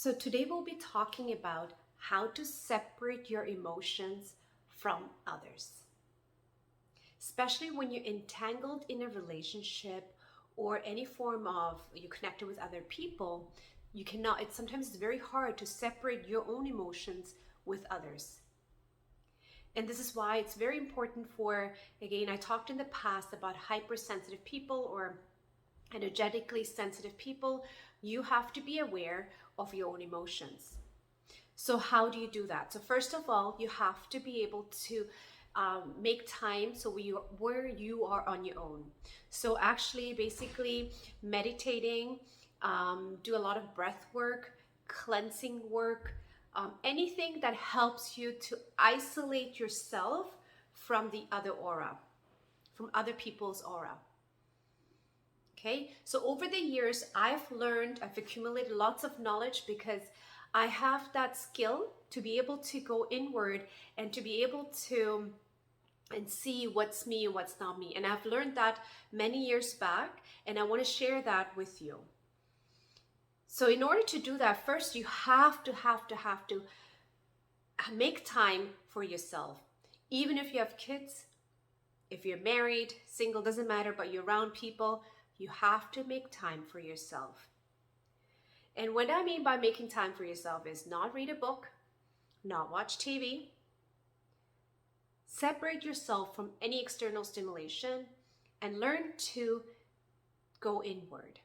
So today we'll be talking about how to separate your emotions from others. Especially when you're entangled in a relationship or any form of you're connected with other people, you cannot, it's very hard to separate your own emotions with others. And this is why it's very important for, again, I talked in the past about hypersensitive people or energetically sensitive people. You have to be aware of your own emotions. So how do you do that? So first of all, you have to be able to make time where you are on your own. So actually, basically meditating, do a lot of breath work, cleansing work, anything that helps you to isolate yourself from the other aura, from other people's aura. Okay, so over the years, I've accumulated lots of knowledge because I have that skill to be able to go inward and to be able to and see what's me and what's not me. And I've learned that many years back, and I want to share that with you. So in order to do that, first you have to make time for yourself. Even if you have kids, if you're married, single, doesn't matter, but you're around people, you have to make time for yourself. And what I mean by making time for yourself is not read a book, not watch TV. Separate yourself from any external stimulation and learn to go inward.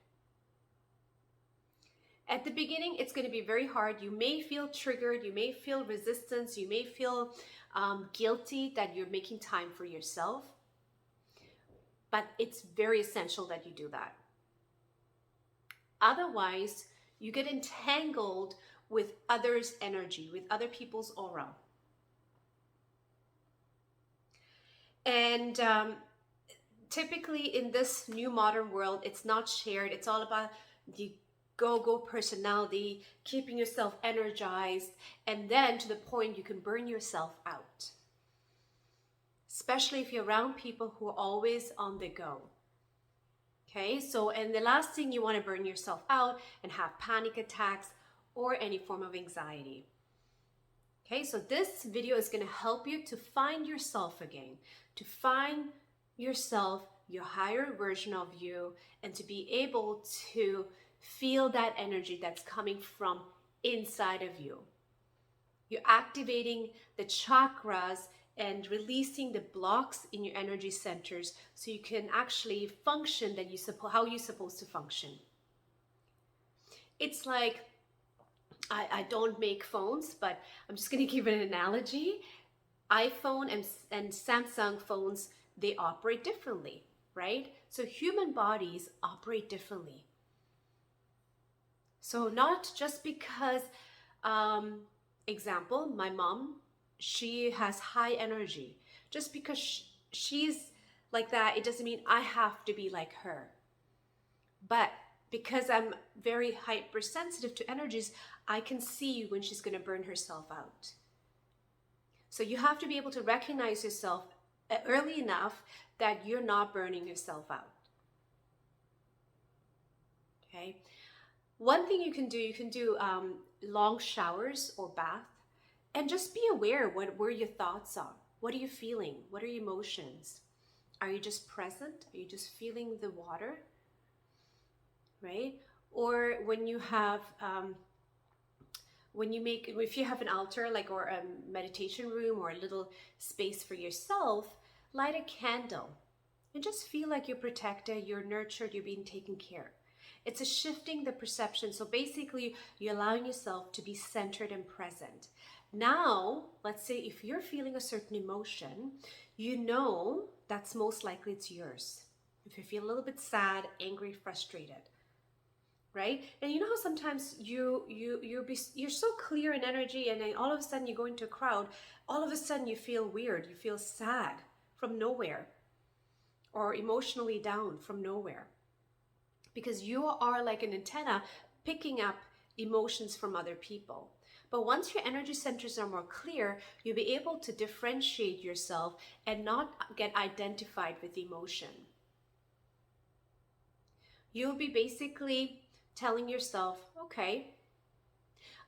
At the beginning, it's going to be very hard. You may feel triggered, you may feel resistance, you may feel guilty that you're making time for yourself. But it's very essential that you do that. Otherwise, you get entangled with others' energy, with other people's aura. And typically in this new modern world, it's not shared. It's all about the go-go personality, keeping yourself energized, and then to the point you can burn yourself out. Especially if you're around people who are always on the go. Okay, so, and the last thing, you want to burn yourself out and have panic attacks or any form of anxiety. Okay, so this video is going to help you to find yourself again, to find yourself, your higher version of you, and to be able to feel that energy that's coming from inside of you. You're activating the chakras and releasing the blocks in your energy centers so you can actually function how you're supposed to function. It's like, I don't make phones, but I'm just going to give an analogy. iPhone and Samsung phones, they operate differently, right? So human bodies operate differently. So not just because, example, my mom, she has high energy. Just because she's like that, it doesn't mean I have to be like her. But because I'm very hypersensitive to energies, I can see when she's going to burn herself out. So you have to be able to recognize yourself early enough that you're not burning yourself out. Okay. One thing you can do long showers or bath, and just be aware where your thoughts are. What are you feeling? What are your emotions? Are you just present? Are you just feeling the water? Right? Or when you have, if you have an altar, like, or a meditation room or a little space for yourself, light a candle and just feel like you're protected, you're nurtured, you're being taken care. It's a shifting the perception. So basically, you're allowing yourself to be centered and present. Now, let's say if you're feeling a certain emotion, you know that's most likely it's yours. If you feel a little bit sad, angry, frustrated, right? And you know how sometimes you're so clear in energy, and then all of a sudden you go into a crowd, all of a sudden you feel weird, you feel sad from nowhere, or emotionally down from nowhere. Because you are like an antenna picking up emotions from other people. But once your energy centers are more clear, you'll be able to differentiate yourself and not get identified with emotion. You'll be basically telling yourself, okay,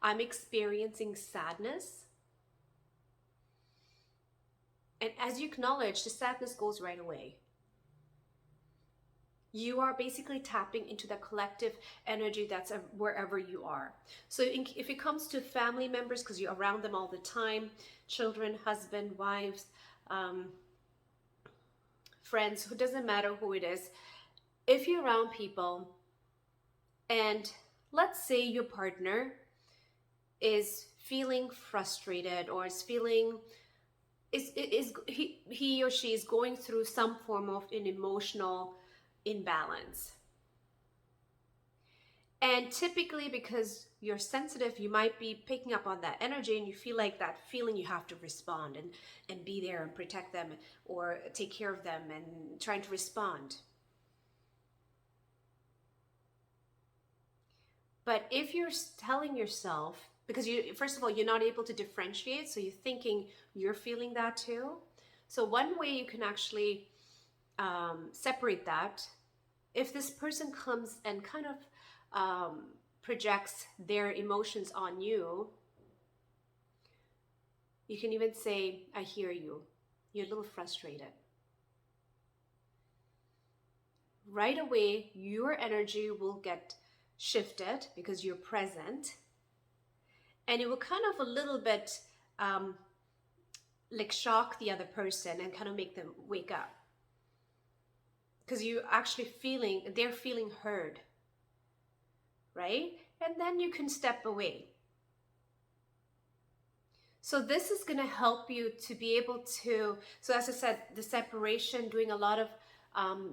I'm experiencing sadness. And as you acknowledge, the sadness goes right away. You are basically tapping into the collective energy that's wherever you are. So if it comes to family members, because you're around them all the time, children, husband, wives, friends, who doesn't matter who it is, if you're around people and let's say your partner is feeling frustrated or is feeling he or she is going through some form of an emotional imbalance. And typically, because you're sensitive, you might be picking up on that energy and you feel like that feeling you have to respond and be there and protect them or take care of them and trying to respond. But if you're telling yourself, because you, first of all, you're not able to differentiate, so you're thinking you're feeling that too. So one way you can actually separate that, if this person comes and kind of projects their emotions on you, you can even say, I hear you. You're a little frustrated. Right away, your energy will get shifted because you're present. And it will kind of a little bit like shock the other person and kind of make them wake up. Because you're actually feeling, they're feeling heard, right? And then you can step away. So this is going to help you to be able to, so as I said, the separation, doing a lot of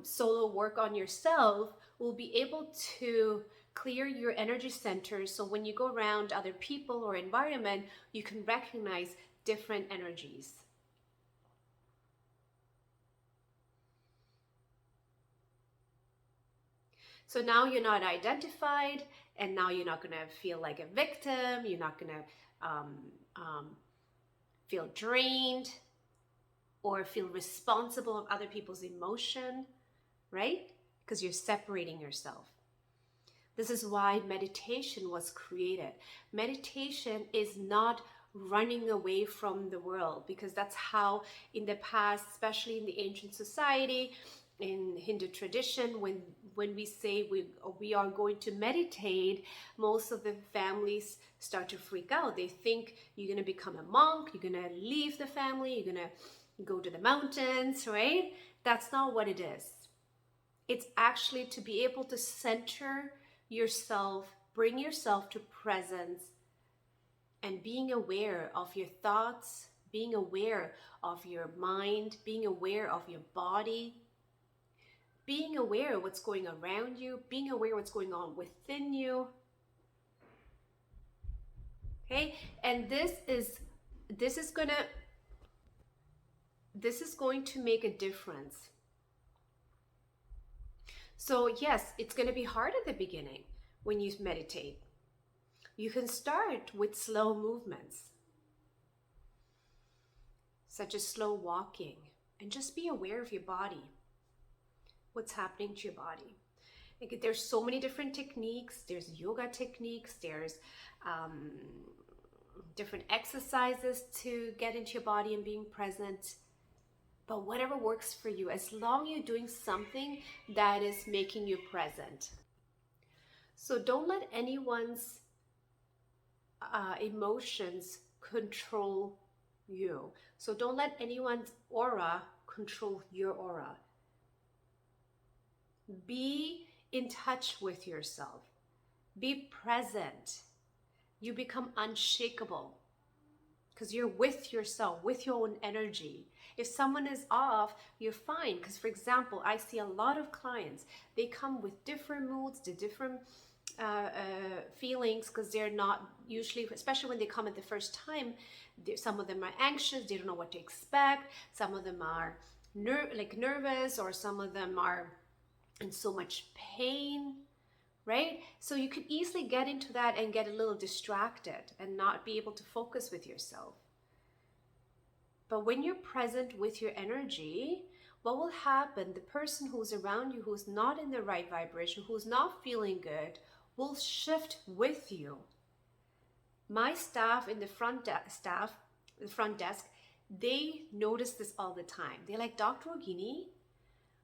solo work on yourself will be able to clear your energy centers. So when you go around other people or environment, you can recognize different energies. So now you're not identified, and now you're not going to feel like a victim. You're not going to feel drained or feel responsible of other people's emotion, right? Because you're separating yourself. This is why meditation was created. Meditation is not running away from the world, because that's how in the past, especially in the ancient society, in Hindu tradition, when we say we are going to meditate, most of the families start to freak out. They think you're going to become a monk, you're going to leave the family, you're going to go to the mountains, right? That's not what it is. It's actually to be able to center yourself, bring yourself to presence, and being aware of your thoughts, being aware of your mind, being aware of your body, being aware of what's going around you, being aware of what's going on within you. Okay, and this is going to make a difference. So yes, it's going to be hard at the beginning when you meditate. You can start with slow movements, such as slow walking, and just be aware of your body, what's happening to your body. Like, there's so many different techniques. There's yoga techniques. There's different exercises to get into your body and being present. But whatever works for you, as long as you're doing something that is making you present. So don't let anyone's emotions control you. So don't let anyone's aura control your aura. Be in touch with yourself. Be present. You become unshakable because you're with yourself, with your own energy. If someone is off, you're fine. Because, for example, I see a lot of clients, they come with different moods, the different feelings, because they're not usually, especially when they come at the first time, some of them are anxious, they don't know what to expect. Some of them are nervous, or some of them are in so much pain, right? So you could easily get into that and get a little distracted and not be able to focus with yourself. But when you're present with your energy, what will happen? The person who's around you, who's not in the right vibration, who's not feeling good, will shift with you. My staff in the front desk, they notice this all the time. They're like, Dr. Rogini,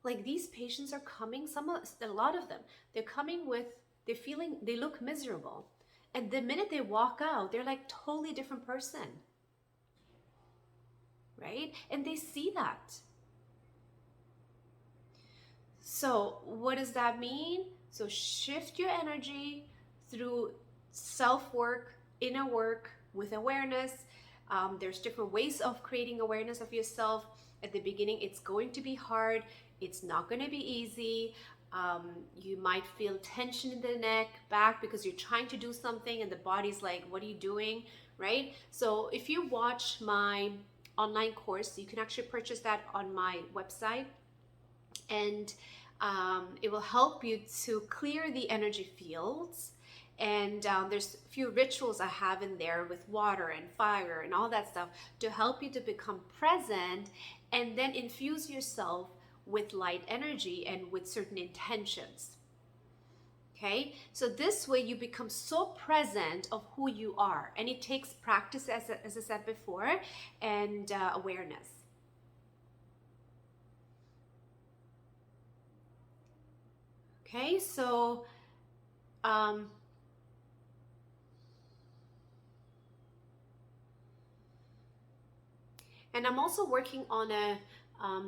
like these patients are coming, a lot of them, they're coming with, they look miserable. And the minute they walk out, they're like totally different person, right? And they see that. So what does that mean? So shift your energy through self-work, inner work with awareness. There's different ways of creating awareness of yourself. At the beginning, it's going to be hard. It's not going to be easy. You might feel tension in the neck, back, because you're trying to do something and the body's like, what are you doing, right? So if you watch my online course, you can actually purchase that on my website, and it will help you to clear the energy fields. And there's a few rituals I have in there with water and fire and all that stuff to help you to become present, and then infuse yourself with light energy and with certain intentions. Okay, so this way you become so present of who you are, and it takes practice, as I said before, and awareness. Okay, so and I'm also working on a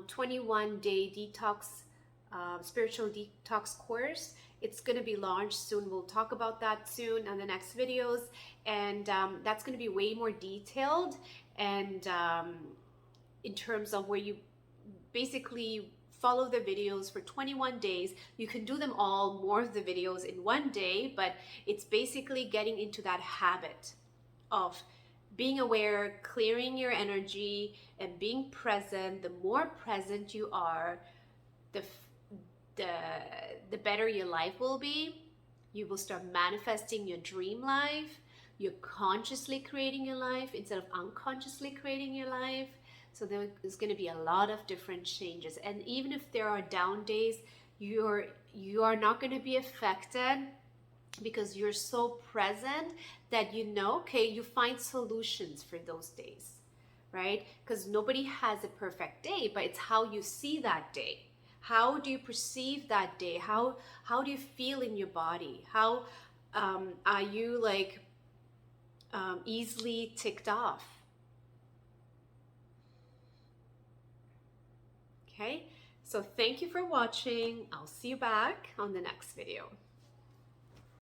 21-day detox, spiritual detox course. It's going to be launched soon. We'll talk about that soon on the next videos. And that's going to be way more detailed. And in terms of where you basically follow the videos for 21 days. You can do them all, more of the videos in one day, but it's basically getting into that habit of being aware, clearing your energy, and being present. The more present you are, the better your life will be. You will start manifesting your dream life. You're consciously creating your life instead of unconsciously creating your life. So there's going to be a lot of different changes. And even if there are down days, you are not going to be affected, because you're so present that you know, okay, you find solutions for those days, right? Because nobody has a perfect day, but it's how you see that day. How do you perceive that day? How do you feel in your body? How are you like easily ticked off? Okay, so thank you for watching. I'll see you back on the next video.